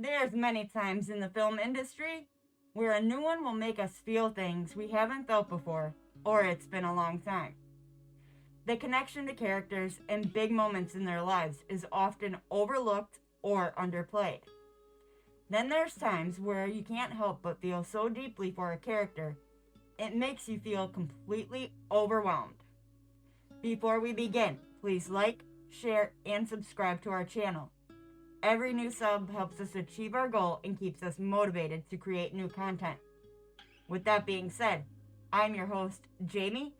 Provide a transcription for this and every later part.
There's many times in the film industry where a new one will make us feel things we haven't felt before, or it's been a long time. The connection to characters and big moments in their lives is often overlooked or underplayed. Then there's times where you can't help but feel so deeply for a character, it makes you feel completely overwhelmed. Before we begin, please like, share, and subscribe to our channel. Every new sub helps us achieve our goal and keeps us motivated to create new content. With that being said, I'm your host, Jamie,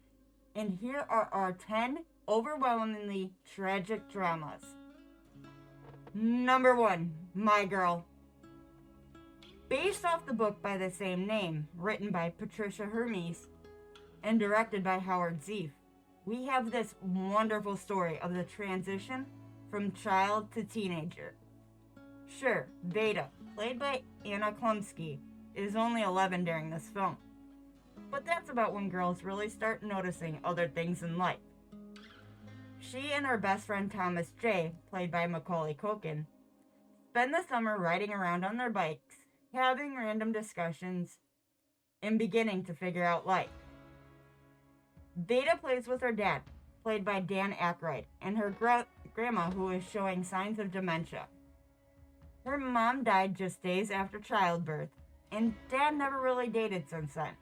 and here are our 10 overwhelmingly tragic dramas. Number 1, My Girl. Based off the book by the same name, written by Patricia Hermes and directed by Howard Zieff, we have this wonderful story of the transition from child to teenager. Sure, Veda, played by Anna Klumsky, is only 11 during this film, but that's about when girls really start noticing other things in life. She and her best friend Thomas J., played by Macaulay Culkin, spend the summer riding around on their bikes, having random discussions, and beginning to figure out life. Veda plays with her dad, played by Dan Aykroyd, and her grandma, who is showing signs of dementia. Her mom died just days after childbirth, and Dad never really dated since then,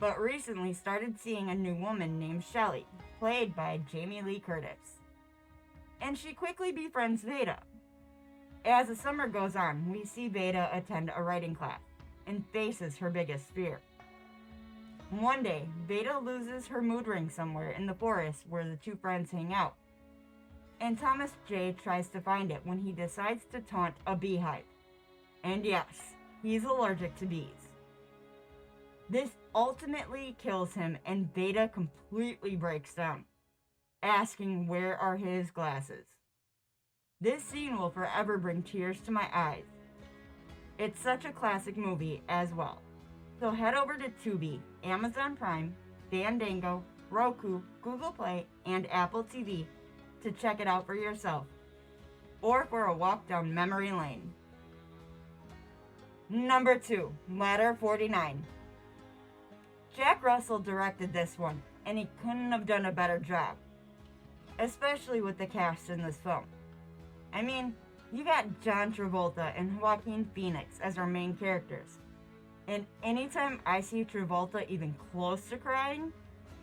but recently started seeing a new woman named Shelley, played by Jamie Lee Curtis. And she quickly befriends Veda. As the summer goes on, we see Veda attend a writing class and faces her biggest fear. One day, Veda loses her mood ring somewhere in the forest where the two friends hang out, and Thomas J. tries to find it when he decides to taunt a beehive. And yes, he's allergic to bees. This ultimately kills him, and Veda completely breaks down, asking where are his glasses. This scene will forever bring tears to my eyes. It's such a classic movie as well. So head over to Tubi, Amazon Prime, Fandango, Roku, Google Play, and Apple TV to check it out for yourself, or for a walk down memory lane. Number 2, Ladder 49. Jack Russell directed this one, and he couldn't have done a better job, especially with the cast in this film. I mean, you got John Travolta and Joaquin Phoenix as our main characters, and anytime I see Travolta even close to crying,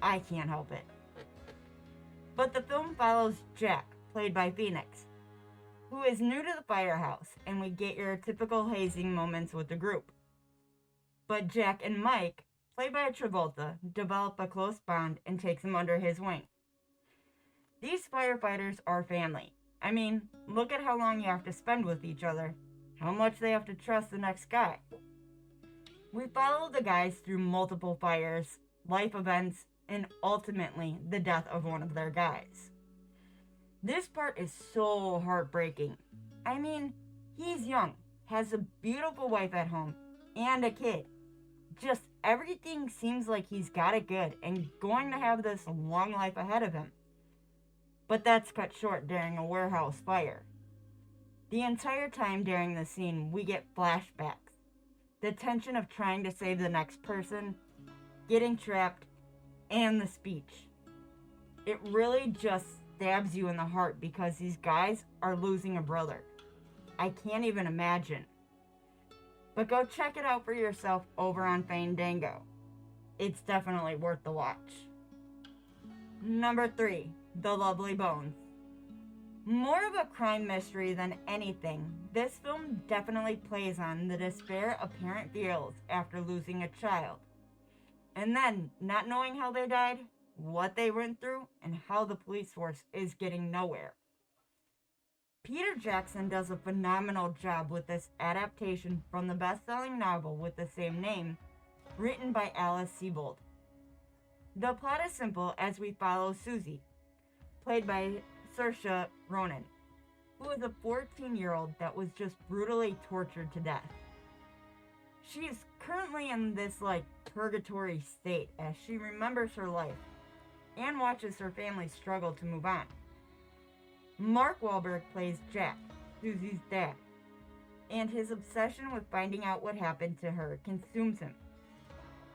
I can't help it. But the film follows Jack, played by Phoenix, who is new to the firehouse, and we get your typical hazing moments with the group. But Jack and Mike, played by Travolta, develop a close bond and takes him under his wing. These firefighters are family. I mean, look at how long you have to spend with each other, how much they have to trust the next guy. We follow the guys through multiple fires, life events, and ultimately the death of one of their guys. This part is so heartbreaking. I mean, he's young, has a beautiful wife at home, and a kid. Just everything seems like he's got it good and going to have this long life ahead of him. But that's cut short during a warehouse fire. The entire time during the scene, we get flashbacks. The tension of trying to save the next person, getting trapped, and the speech. It really just stabs you in the heart because these guys are losing a brother. I can't even imagine. But go check it out for yourself over on Fandango. It's definitely worth the watch. Number 3, The Lovely Bones. More of a crime mystery than anything, this film definitely plays on the despair a parent feels after losing a child, and then not knowing how they died, what they went through, and how the police force is getting nowhere. Peter Jackson does a phenomenal job with this adaptation from the best-selling novel with the same name, written by Alice Sebold. The plot is simple as we follow Susie, played by Saoirse Ronan, who is a 14-year-old that was just brutally tortured to death. She is currently in this purgatory state as she remembers her life and watches her family struggle to move on. Mark Wahlberg plays Jack, Susie's dad, and his obsession with finding out what happened to her consumes him.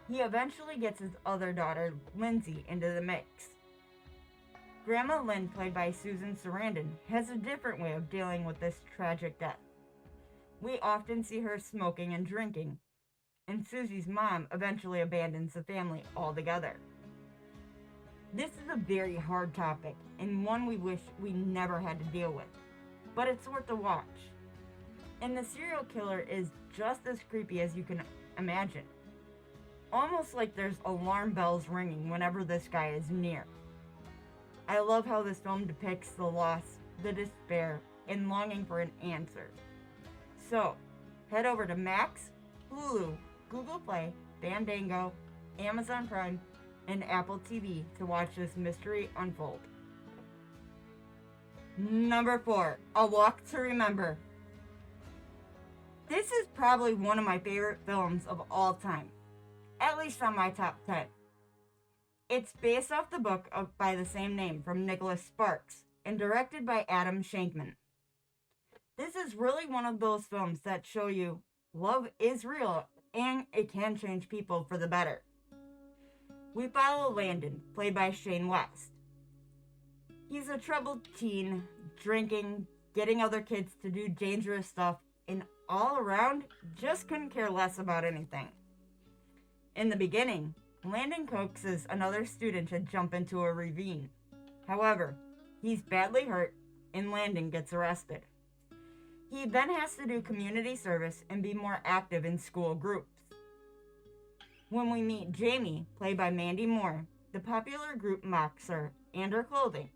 He eventually gets his other daughter, Lindsay, into the mix. Grandma Lynn, played by Susan Sarandon, has a different way of dealing with this tragic death. We often see her smoking and drinking, and Susie's mom eventually abandons the family altogether. This is a very hard topic, and one we wish we never had to deal with, but it's worth a watch. And the serial killer is just as creepy as you can imagine. Almost like there's alarm bells ringing whenever this guy is near. I love how this film depicts the loss, the despair, and longing for an answer. So, head over to Max, Hulu, Google Play, Fandango, Amazon Prime, and Apple TV to watch this mystery unfold. Number 4, A Walk to Remember. This is probably one of my favorite films of all time, at least on my top 10. It's based off the book by the same name from Nicholas Sparks and directed by Adam Shankman. This is really one of those films that show you love is real and it can change people for the better. We follow Landon, played by Shane West. He's a troubled teen, drinking, getting other kids to do dangerous stuff, and all around just couldn't care less about anything. In the beginning, Landon coaxes another student to jump into a ravine. However, he's badly hurt and Landon gets arrested. He then has to do community service and be more active in school groups. When we meet Jamie, played by Mandy Moore, the popular group mocks her and her clothing,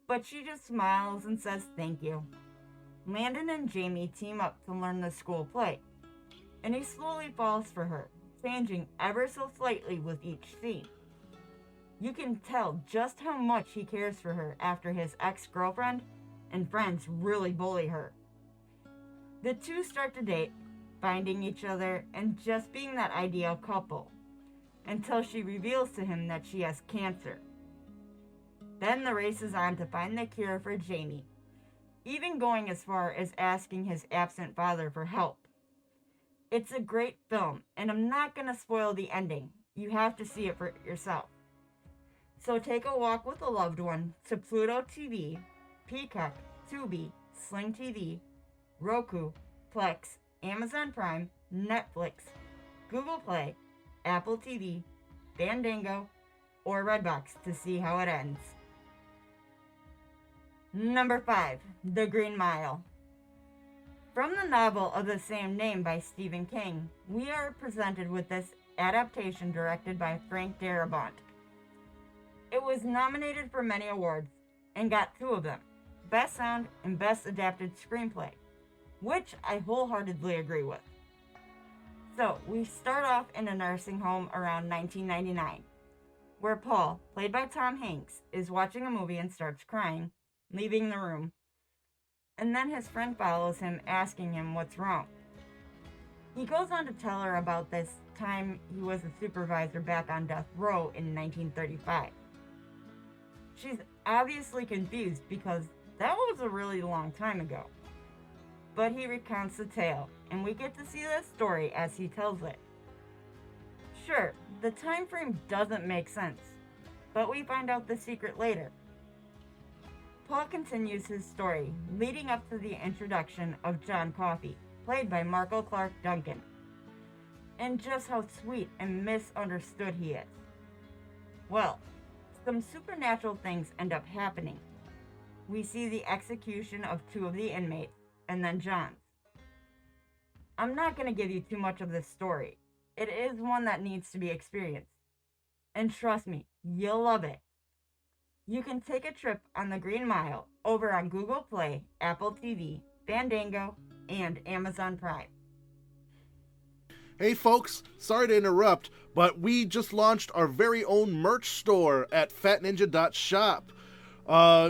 but she just smiles and says thank you. Landon and Jamie team up to learn the school play, and he slowly falls for her, changing ever so slightly with each scene. You can tell just how much he cares for her after his ex-girlfriend and friends really bully her. The two start to date, finding each other and just being that ideal couple, until she reveals to him that she has cancer. Then the race is on to find the cure for Jamie, even going as far as asking his absent father for help. It's a great film, and I'm not going to spoil the ending. You have to see it for yourself. So take a walk with a loved one to Pluto TV, Peacock, Tubi, Sling TV, Roku, Plex, Amazon Prime, Netflix, Google Play, Apple TV, Fandango, or Redbox to see how it ends. Number 5, The Green Mile. From the novel of the same name by Stephen King, we are presented with this adaptation directed by Frank Darabont. It was nominated for many awards and got 2 of them, Best Sound and Best Adapted Screenplay, which I wholeheartedly agree with. So, we start off in a nursing home around 1999, where Paul, played by Tom Hanks, is watching a movie and starts crying, leaving the room, and then his friend follows him, asking him what's wrong. He goes on to tell her about this time he was a supervisor back on death row in 1935. She's obviously confused because that was a really long time ago. But he recounts the tale, and we get to see the story as he tells it. Sure, the time frame doesn't make sense, but we find out the secret later. Paul continues his story, leading up to the introduction of John Coffey, played by Marco Clark Duncan, and just how sweet and misunderstood he is. Well, some supernatural things end up happening. We see the execution of 2 of the inmates, and then John's. I'm not going to give you too much of this story. It is one that needs to be experienced. And trust me, you'll love it. You can take a trip on the Green Mile over on Google Play, Apple TV, Fandango, and Amazon Prime. Hey folks, sorry to interrupt, but we just launched our very own merch store at fatninja.shop.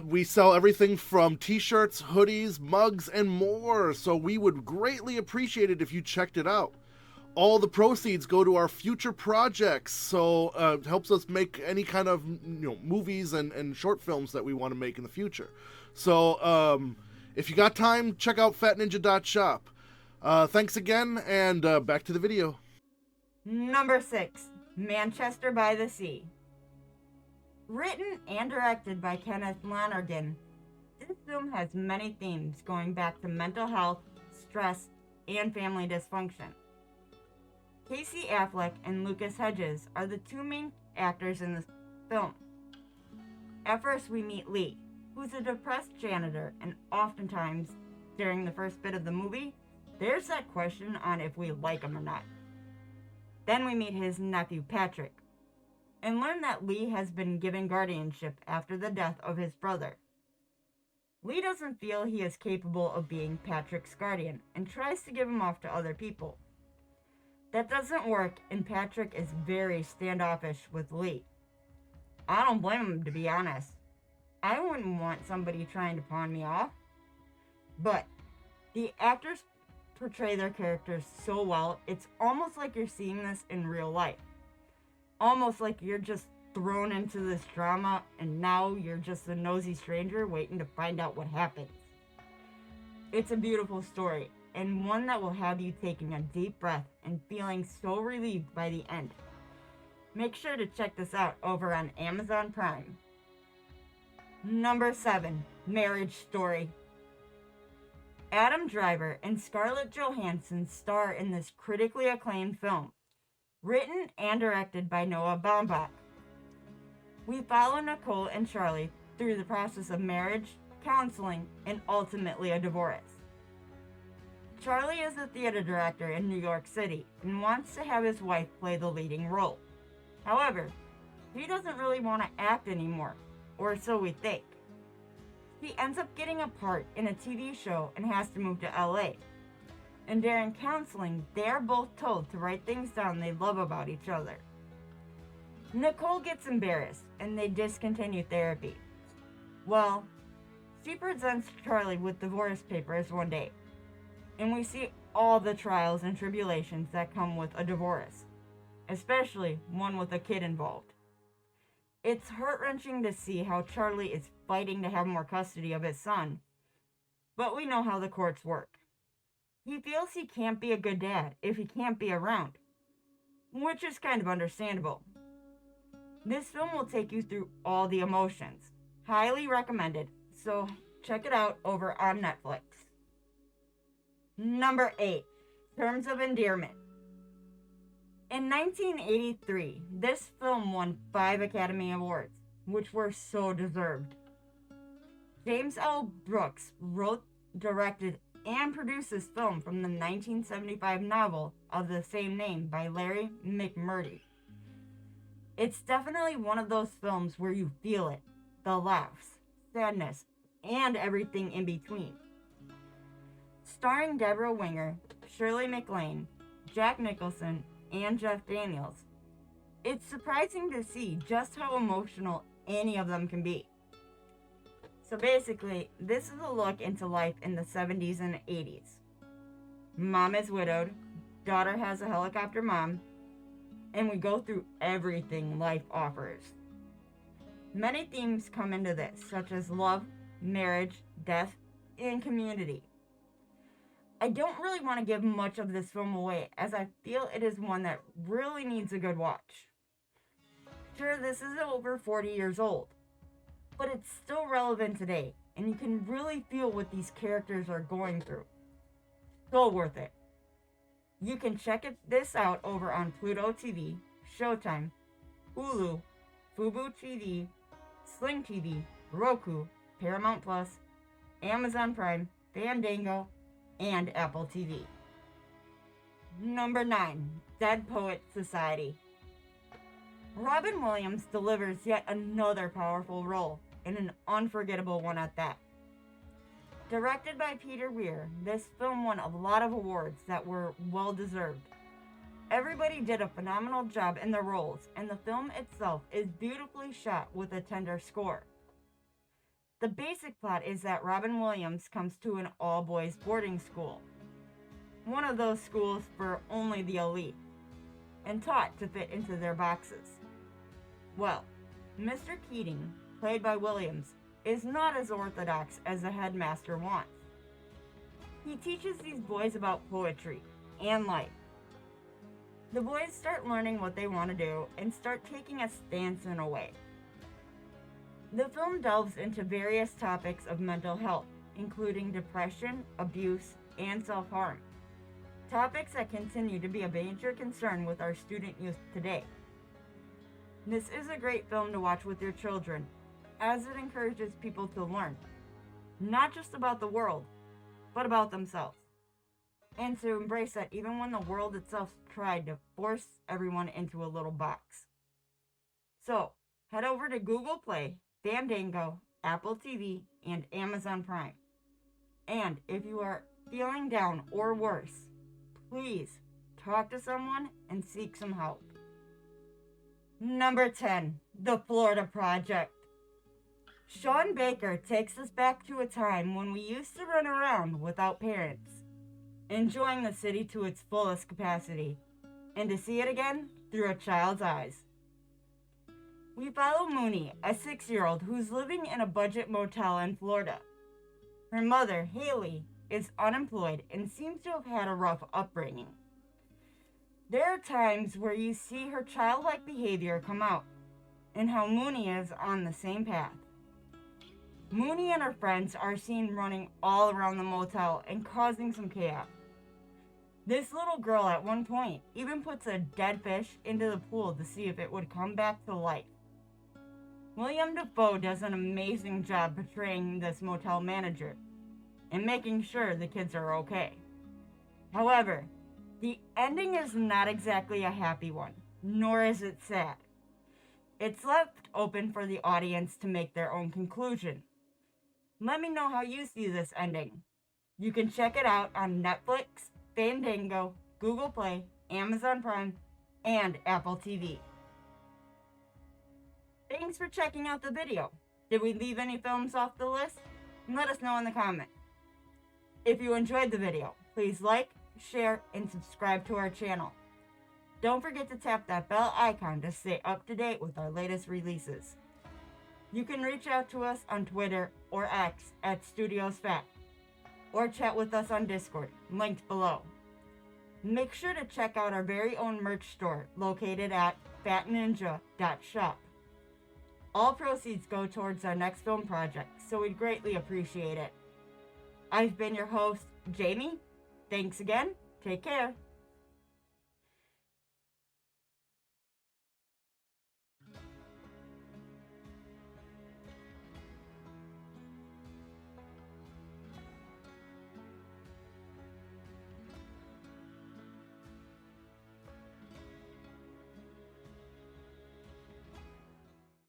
We sell everything from t-shirts, hoodies, mugs, and more, so we would greatly appreciate it if you checked it out. All the proceeds go to our future projects, so it helps us make any kind of movies and short films that we want to make in the future. So if you got time, check out fatninja.shop. Thanks again, and back to the video. Number 6, Manchester by the Sea. Written and directed by Kenneth Lonergan, this film has many themes going back to mental health, stress, and family dysfunction. Casey Affleck and Lucas Hedges are the two main actors in the film. At first we meet Lee, who's a depressed janitor, and oftentimes, during the first bit of the movie, there's that question on if we like him or not. Then we meet his nephew Patrick, and learn that Lee has been given guardianship after the death of his brother. Lee doesn't feel he is capable of being Patrick's guardian, and tries to give him off to other people. That doesn't work, and Patrick is very standoffish with Lee. I don't blame him, to be honest. I wouldn't want somebody trying to pawn me off. But the actors portray their characters so well, it's almost like you're seeing this in real life. Almost like you're just thrown into this drama, and now you're just a nosy stranger waiting to find out what happens. It's a beautiful story, and one that will have you taking a deep breath and feeling so relieved by the end. Make sure to check this out over on Amazon Prime. Number 7, Marriage Story. Adam Driver and Scarlett Johansson star in this critically acclaimed film, written and directed by Noah Baumbach. We follow Nicole and Charlie through the process of marriage, counseling, and ultimately a divorce. Charlie is a theater director in New York City and wants to have his wife play the leading role. However, he doesn't really want to act anymore, or so we think. He ends up getting a part in a TV show and has to move to LA. And during counseling, they are both told to write things down they love about each other. Nicole gets embarrassed and they discontinue therapy. Well, she presents Charlie with divorce papers one day, and we see all the trials and tribulations that come with a divorce, especially one with a kid involved. It's heart-wrenching to see how Charlie is fighting to have more custody of his son, but we know how the courts work. He feels he can't be a good dad if he can't be around, which is kind of understandable. This film will take you through all the emotions. Highly recommended, so check it out over on Netflix. Number 8, Terms of Endearment. In 1983, this film won 5 Academy Awards, which were so deserved. James L. Brooks wrote, directed, and produced this film from the 1975 novel of the same name by Larry McMurtry. It's definitely one of those films where you feel it, the laughs, sadness, and everything in between. Starring Deborah Winger, Shirley MacLaine, Jack Nicholson, and Jeff Daniels, it's surprising to see just how emotional any of them can be. So basically, this is a look into life in the 70s and 80s. Mom is widowed, daughter has a helicopter mom, and we go through everything life offers. Many themes come into this, such as love, marriage, death, and community. I don't really want to give much of this film away, as I feel it is one that really needs a good watch. Sure, this is over 40 years old, but it's still relevant today, and you can really feel what these characters are going through. So worth it. You can check this out over on Pluto TV, Showtime, Hulu, Fubo TV, Sling TV, Roku, Paramount Plus, Amazon Prime, Fandango, and Apple TV. Number 9, Dead Poet Society. Robin Williams delivers yet another powerful role, and an unforgettable one at that. Directed by Peter Weir, this film won a lot of awards that were well deserved. Everybody did a phenomenal job in the roles, and the film itself is beautifully shot with a tender score. The basic plot is that Robin Williams comes to an all-boys boarding school, one of those schools for only the elite, and taught to fit into their boxes. Well, Mr. Keating, played by Williams, is not as orthodox as the headmaster wants. He teaches these boys about poetry and life. The boys start learning what they want to do and start taking a stance in a way. The film delves into various topics of mental health, including depression, abuse, and self-harm. Topics that continue to be a major concern with our student youth today. This is a great film to watch with your children, as it encourages people to learn, not just about the world, but about themselves, and to embrace that even when the world itself tried to force everyone into a little box. So, head over to Google Play, Fandango, Apple TV, and Amazon Prime. And if you are feeling down or worse, please talk to someone and seek some help. Number 10, The Florida Project. Sean Baker takes us back to a time when we used to run around without parents, enjoying the city to its fullest capacity, and to see it again through a child's eyes. We follow Mooney, a 6-year-old who's living in a budget motel in Florida. Her mother, Haley, is unemployed and seems to have had a rough upbringing. There are times where you see her childlike behavior come out, and how Mooney is on the same path. Mooney and her friends are seen running all around the motel and causing some chaos. This little girl at one point even puts a dead fish into the pool to see if it would come back to life. William Dafoe does an amazing job portraying this motel manager and making sure the kids are okay. However, the ending is not exactly a happy one, nor is it sad. It's left open for the audience to make their own conclusion. Let me know how you see this ending. You can check it out on Netflix, Fandango, Google Play, Amazon Prime, and Apple TV. Thanks for checking out the video. Did we leave any films off the list? Let us know in the comments. If you enjoyed the video, please like, share, and subscribe to our channel. Don't forget to tap that bell icon to stay up to date with our latest releases. You can reach out to us on Twitter or X at StudiosFat, or chat with us on Discord, linked below. Make sure to check out our very own merch store located at fatninja.shop. All proceeds go towards our next film project, so we'd greatly appreciate it. I've been your host, Jamie. Thanks again. Take care.